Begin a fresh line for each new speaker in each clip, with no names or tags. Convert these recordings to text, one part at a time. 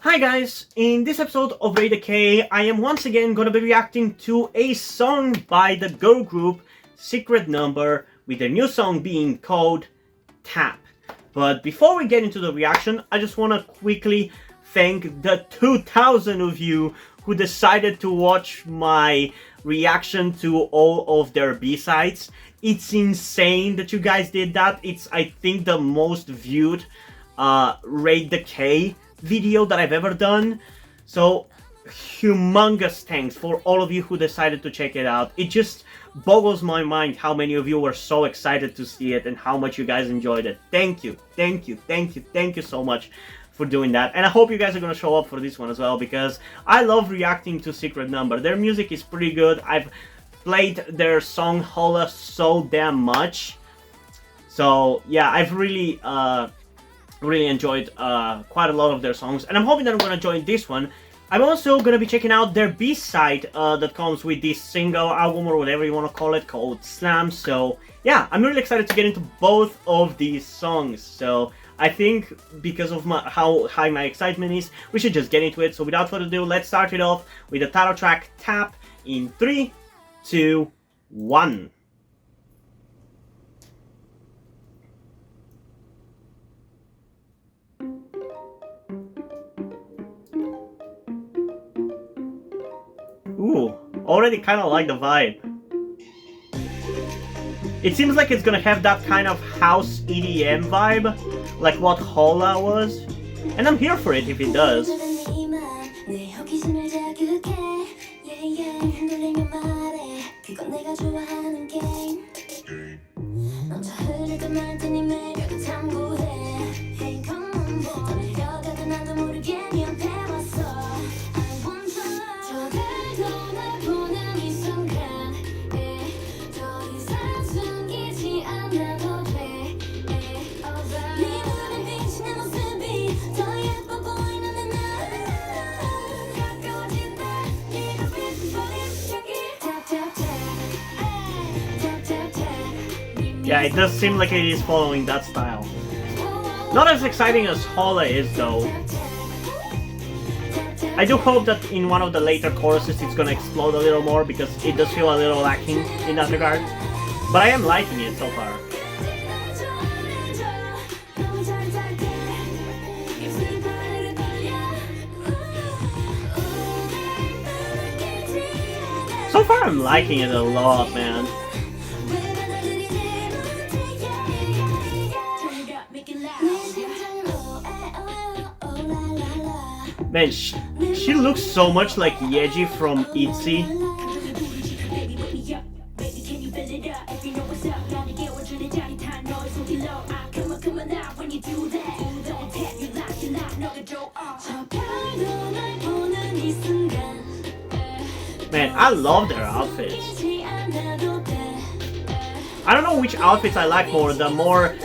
Hi guys, in this episode of Rate the K, I am once again going to be reacting to a song by the girl group Secret Number, with their new song being called Tap. But before we get into the reaction, I just want to quickly thank the 2,000 of you who decided to watch my reaction to all of their B-sides. It's insane that you guys did that. It's, I think, the most viewed Rate the K video that I've ever done. So humongous thanks for all of you who decided to check it out. It just boggles my mind how many of you were so excited to see it and how much you guys enjoyed it. Thank you, thank you, thank you, thank you so much for doing that. And I hope you guys are going to show up for this one as well, because I love reacting to Secret Number. Their music is pretty good. I've played their song Hola so damn much. So yeah, I've really enjoyed quite a lot of their songs, and I'm hoping that I'm gonna join this one. I'm also gonna be checking out their B-side that comes with this single album, or whatever you want to call it, called Slam. So yeah, I'm really excited to get into both of these songs. So I think because of how high my excitement is, we should just get into it. So without further ado, let's start it off with the title track Tap in 3, 2, 1. Ooh, already kind of like the vibe. It seems like it's gonna have that kind of house EDM vibe, like what Hola was. And I'm here for it if it does. Yeah, it does seem like it is following that style. Not as exciting as Hola is, though. I do hope that in one of the later choruses it's gonna explode a little more, because it does feel a little lacking in that regard. But I am liking it so far. So far I'm liking it a lot, man. Man, she looks so much like Yeji from ITZY. Man, I love their outfits. I don't know which outfits I like more, the more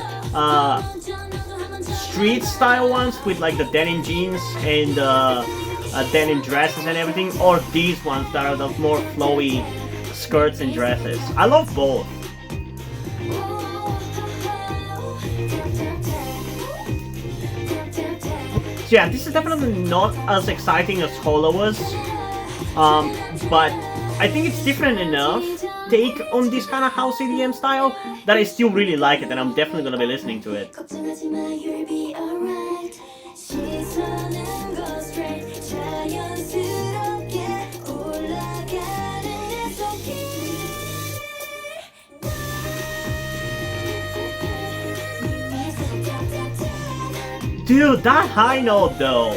street style ones with like the denim jeans and denim dresses and everything, or these ones that are the more flowy skirts and dresses. I love both. So yeah, this is definitely not as exciting as Hola was, but I think it's different enough take on this kind of house EDM style that I still really like it, and I'm definitely gonna be listening to it. Dude, that high note though.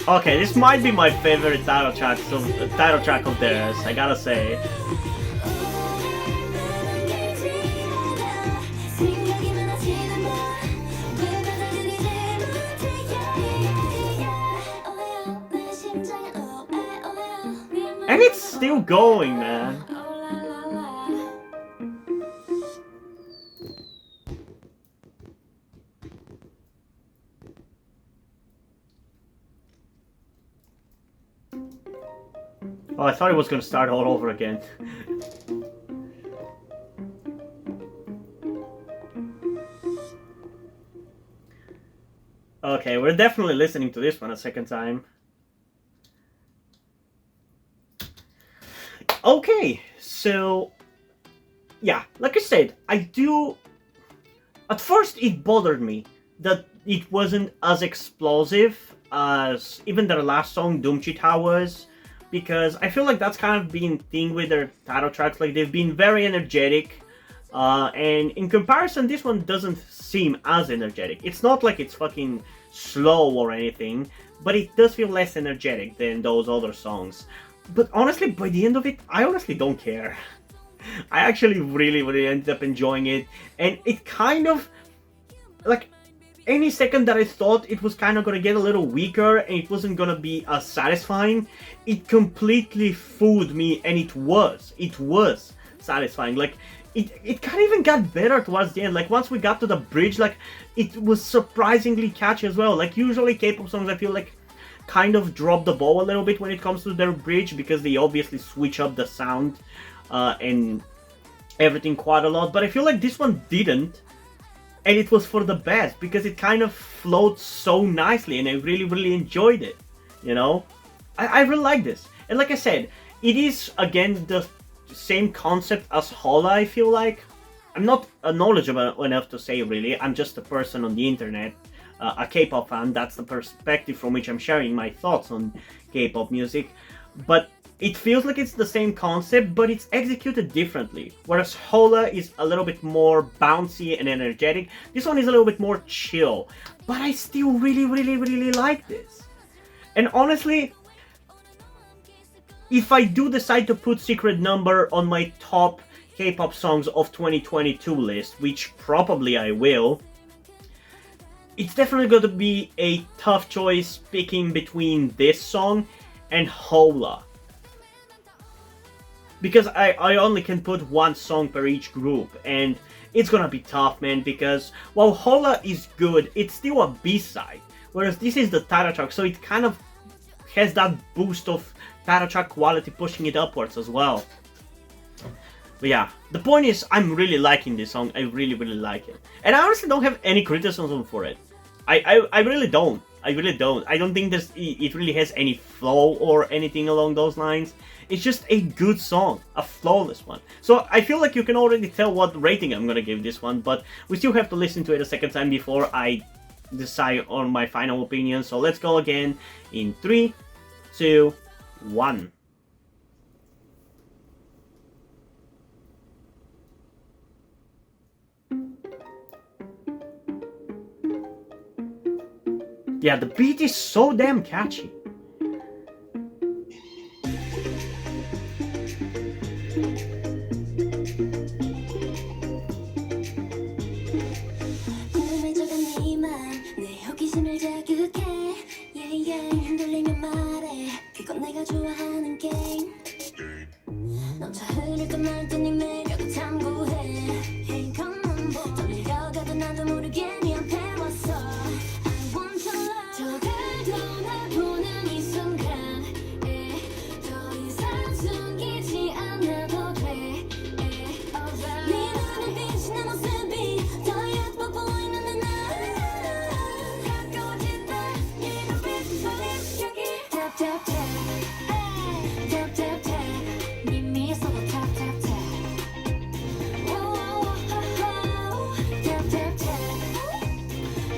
Okay, this might be my favorite title track of theirs, I gotta say. And it's still going, man. Oh, I thought it was gonna start all over again. Okay, we're definitely listening to this one a second time. Okay, so yeah, like I said, I do. At first, it bothered me that it wasn't as explosive as even their last song, Doomchita, was, because I feel like that's kind of been thing with their title tracks. Like they've been very energetic, and in comparison, this one doesn't seem as energetic. It's not like it's fucking slow or anything, but it does feel less energetic than those other songs. But honestly, by the end of it, I honestly don't care. I actually really ended up enjoying it, and it kind of, like, any second that I thought it was kind of gonna get a little weaker and it wasn't gonna be as satisfying, it completely fooled me, and it was satisfying. Like, it kind of even got better towards the end. Like, once we got to the bridge, like, it was surprisingly catchy as well. Like, usually K-pop songs, I feel like, kind of drop the ball a little bit when it comes to their bridge, because they obviously switch up the sound and everything quite a lot. But I feel like this one didn't, and it was for the best, because it kind of flowed so nicely, and I really enjoyed it. You know, I really like this. And like I said, it is again the same concept as Holla. I feel like I'm not knowledgeable enough to say really. I'm just a person on the internet, a K-pop fan. That's the perspective from which I'm sharing my thoughts on K-pop music. But it feels like it's the same concept, but it's executed differently. Whereas Holla is a little bit more bouncy and energetic, this one is a little bit more chill. But I still really like this. And honestly, if I do decide to put Secret Number on my top K-pop songs of 2022 list, which probably I will, it's definitely going to be a tough choice picking between this song and Holla. Because I only can put one song per each group, and it's gonna be tough, man, because while Holla is good, it's still a B-side, whereas this is the title track, so it kind of has that boost of title track quality pushing it upwards as well. But yeah, the point is, I'm really liking this song. I really like it, and I honestly don't have any criticism for it. I really don't. I don't think it really has any flow or anything along those lines. It's just a good song, a flawless one. So I feel like you can already tell what rating I'm gonna give this one, but we still have to listen to it a second time before I decide on my final opinion. So let's go again in 3, 2, 1. Yeah, the beat is so damn catchy.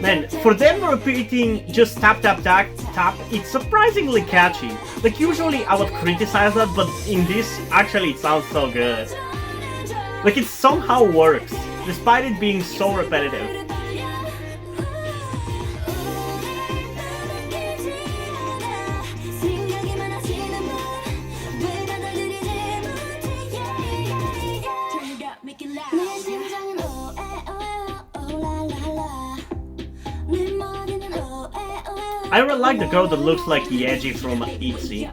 Man, for them repeating just tap, it's surprisingly catchy. Like, usually I would criticize that, but in this, actually it sounds so good. Like, it somehow works, despite it being so repetitive. I really like the girl that looks like Yeji from E700.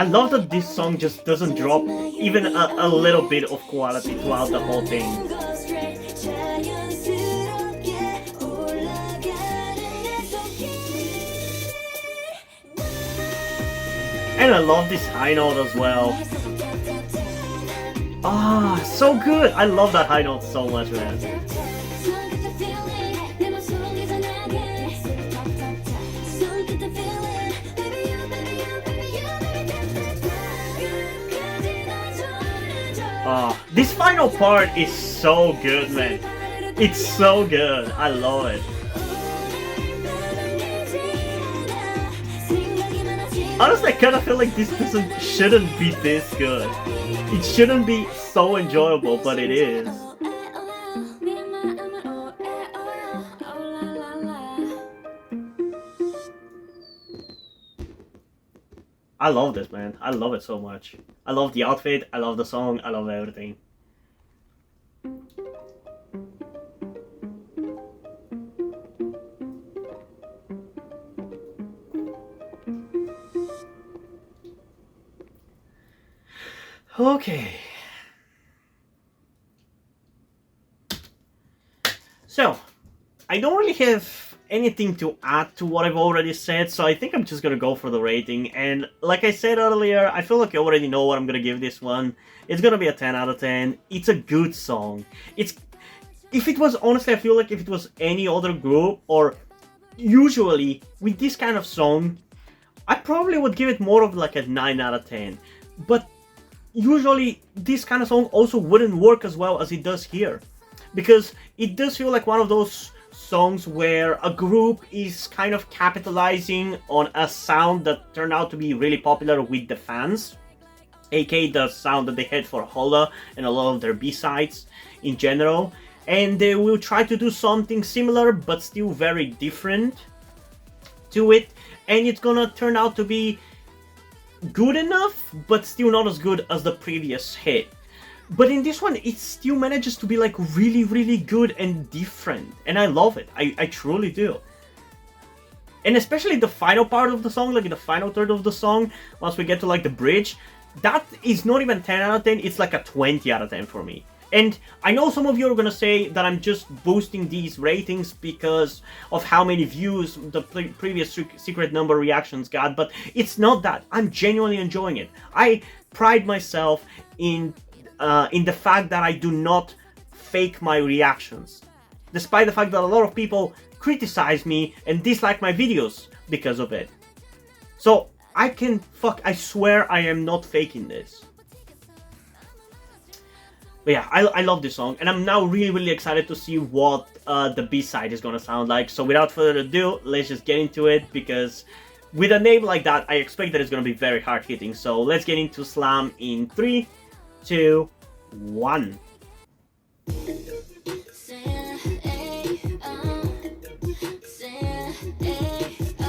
I love that this song just doesn't drop even a little bit of quality throughout the whole thing. And I love this high note as well. Ah, so good! I love that high note so much, man. This final part is so good, man. It's so good. I love it. Honestly, I kind of feel like this shouldn't be this good. It shouldn't be so enjoyable, but it is. I love this, man. I love it so much. I love the outfit, I love the song, I love everything. Okay. So, I don't really have anything to add to what I've already said, so I think I'm just gonna go for the rating. And like I said earlier, I feel like I already know what I'm gonna give this one. It's gonna be a 10 out of 10. It's a good song. If it was, honestly, I feel like if it was any other group, or usually with this kind of song, I probably would give it more of like a 9 out of 10. But usually this kind of song also wouldn't work as well as it does here, because it does feel like one of those songs where a group is kind of capitalizing on a sound that turned out to be really popular with the fans, aka the sound that they had for Holla and a lot of their B-sides in general, and they will try to do something similar but still very different to it, and it's gonna turn out to be good enough but still not as good as the previous hit. But in this one, it still manages to be like really, really good and different. And I love it. I truly do. And especially the final part of the song, like in the final third of the song, once we get to like the bridge, that is not even 10 out of 10, it's like a 20 out of 10 for me. And I know some of you are gonna say that I'm just boosting these ratings because of how many views the previous Secret Number reactions got, but it's not that. I'm genuinely enjoying it. I pride myself in the fact that I do not fake my reactions, despite the fact that a lot of people criticize me and dislike my videos because of it. So I swear I am not faking this. But yeah, I love this song, and I'm now really, really excited to see what the B-side is gonna sound like. So without further ado, let's just get into it, because with a name like that, I expect that it's gonna be very hard hitting. So let's get into Slam in 3, 2, 1.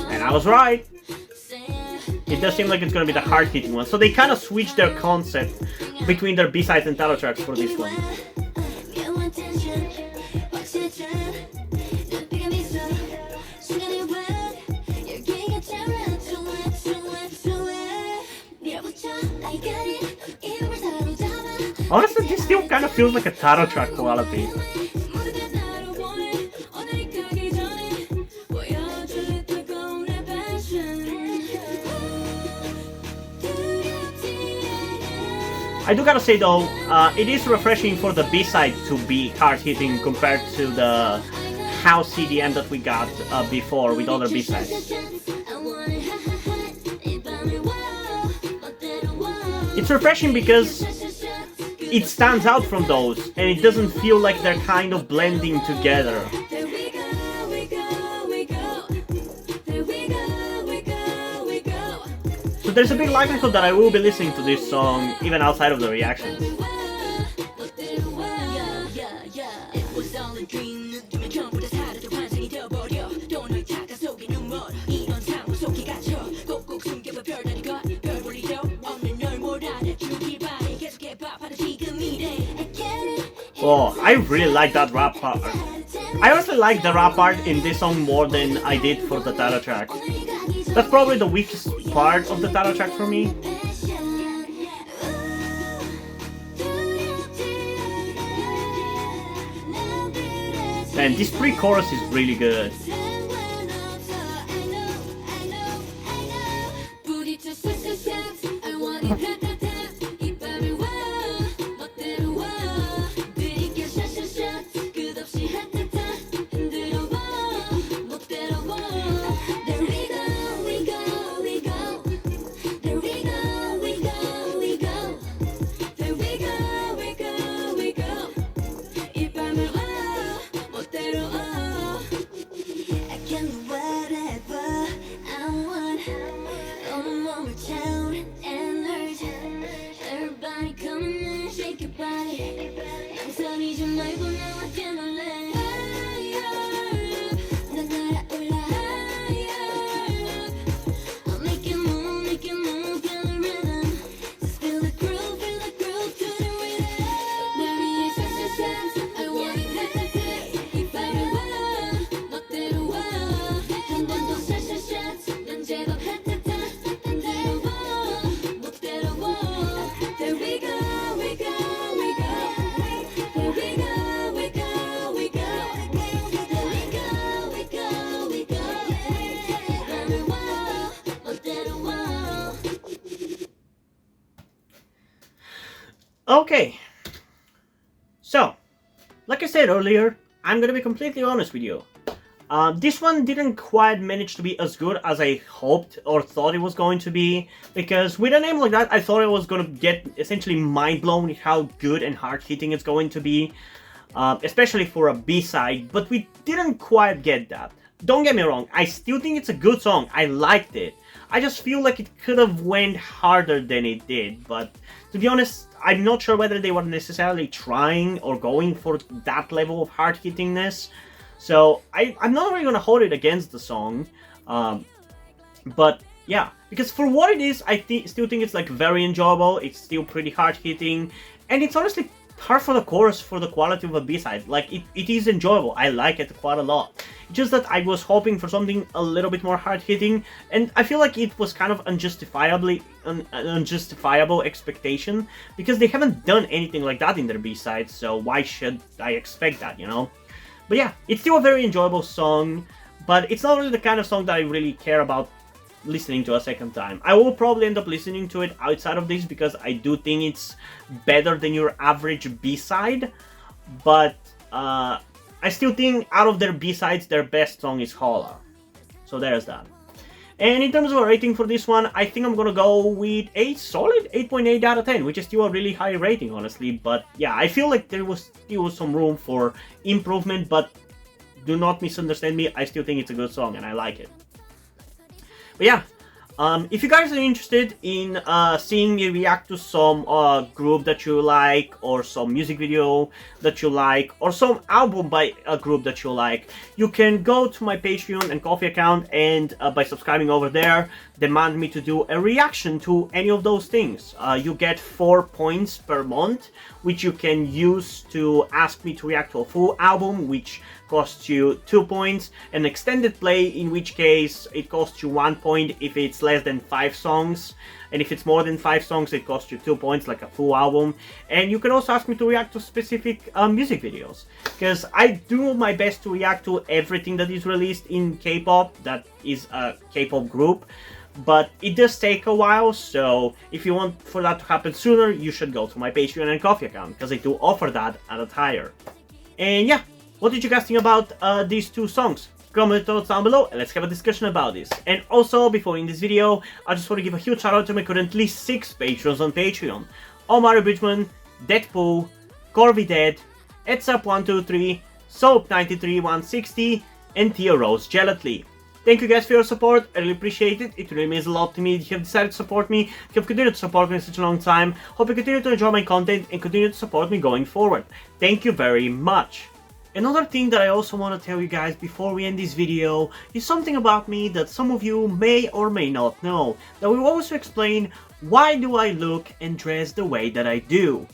And I was right. It does seem like it's gonna be the hard hitting one. So they kind of switched their concept between their B-sides and title tracks for this one. Honestly, this still kind of feels like a title track quality. I do gotta say though, it is refreshing for the B-side to be hard-hitting compared to the house CDM that we got before with other B-sides. It's refreshing because it stands out from those, and it doesn't feel like they're kind of blending together. So there's a big likelihood that I will be listening to this song even outside of the reactions. Oh, I really like that rap part. I honestly like the rap part in this song more than I did for the title track. That's probably the weakest part of the title track for me. And this pre-chorus is really good. Okay, so, like I said earlier, I'm gonna be completely honest with you. This one didn't quite manage to be as good as I hoped or thought it was going to be, because with a name like that, I thought I was gonna get essentially mind-blown with how good and hard-hitting it's going to be, especially for a B-side, but we didn't quite get that. Don't get me wrong, I still think it's a good song, I liked it. I just feel like it could have went harder than it did, but to be honest, I'm not sure whether they were necessarily trying or going for that level of hard-hittingness. So I'm not really gonna hold it against the song, but yeah, because for what it is, I still think it's like very enjoyable. It's still pretty hard-hitting, and it's honestly par for the course for the quality of a B-side. Like it is enjoyable. I like it quite a lot. Just that I was hoping for something a little bit more hard-hitting, and I feel like it was kind of an unjustifiable expectation, because they haven't done anything like that in their B-sides, so why should I expect that, you know? But yeah, it's still a very enjoyable song, but it's not really the kind of song that I really care about listening to a second time. I will probably end up listening to it outside of this, because I do think it's better than your average B-side, but I still think out of their B-sides, their best song is Holla. So there's that. And in terms of a rating for this one, I think I'm gonna go with a solid 8.8 out of 10, which is still a really high rating, honestly. But yeah, I feel like there was still some room for improvement, but do not misunderstand me, I still think it's a good song and I like it. But yeah, if you guys are interested in seeing me react to some group that you like, or some music video that you like, or some album by a group that you like, you can go to my Patreon and Ko-fi account, and by subscribing over there, demand me to do a reaction to any of those things. You get 4 points per month, which you can use to ask me to react to a full album, which costs you 2 points, an extended play, in which case it costs you 1 point if it's less than 5 songs, and if it's more than 5 songs it costs you 2 points, like a full album. And you can also ask me to react to specific music videos, because I do my best to react to everything that is released in K-pop that is a K-pop group, but it does take a while, so if you want for that to happen sooner, you should go to my Patreon and Ko-fi account, because I do offer that at a higher. And yeah, what did you guys think about these two songs? Comment your thoughts down below and let's have a discussion about this. And also, before in this video, I just want to give a huge shout out to my currently 6 patrons on Patreon: Omar Bridgman, Deadpool, Corby Dead, Etsap123, Soap93160, and Tia Rose Gelatly. Thank you guys for your support, I really appreciate it. It really means a lot to me that you have decided to support me, you have continued to support me in such a long time. Hope you continue to enjoy my content and continue to support me going forward. Thank you very much. Another thing that I also want to tell you guys before we end this video is something about me that some of you may or may not know, that will also explain why do I look and dress the way that I do.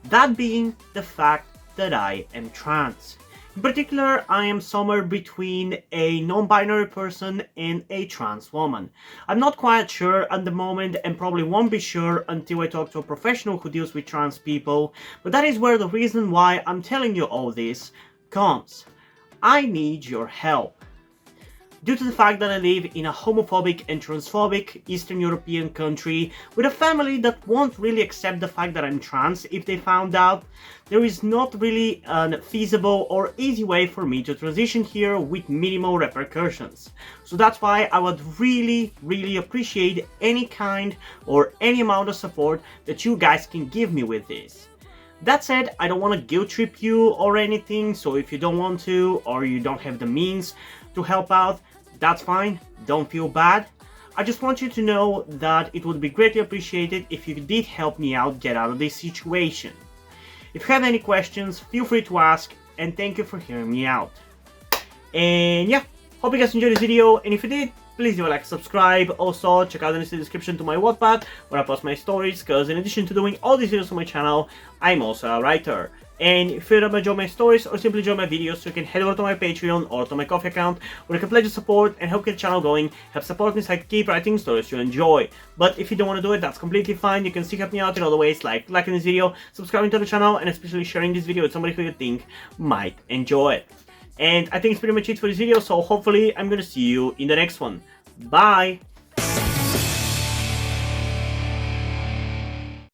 That being the fact that I am trans. In particular, I am somewhere between a non-binary person and a trans woman. I'm not quite sure at the moment, and probably won't be sure until I talk to a professional who deals with trans people, but that is where the reason why I'm telling you all this Cons. I need your help. Due to the fact that I live in a homophobic and transphobic Eastern European country with a family that won't really accept the fact that I'm trans if they found out, there is not really a feasible or easy way for me to transition here with minimal repercussions. So that's why I would really appreciate any kind or any amount of support that you guys can give me with this. That said, I don't want to guilt trip you or anything, so if you don't want to or you don't have the means to help out, that's fine, don't feel bad. I just want you to know that it would be greatly appreciated if you did help me out get out of this situation. If you have any questions, feel free to ask, and thank you for hearing me out. And yeah, hope you guys enjoyed this video, and if you did, please leave a like, subscribe. Also, check out the description to my Wattpad where I post my stories, because in addition to doing all these videos on my channel, I'm also a writer. And if you enjoy my stories or simply enjoy my videos, you can head over to my Patreon or to my Ko-fi account where you can pledge your support and help get the channel going, help support me so I can keep writing stories you enjoy. But if you don't want to do it, that's completely fine. You can still help me out in other ways, like liking this video, subscribing to the channel, and especially sharing this video with somebody who you think might enjoy it. And I think it's pretty much it for this video, so hopefully I'm gonna see you in the next one. Bye!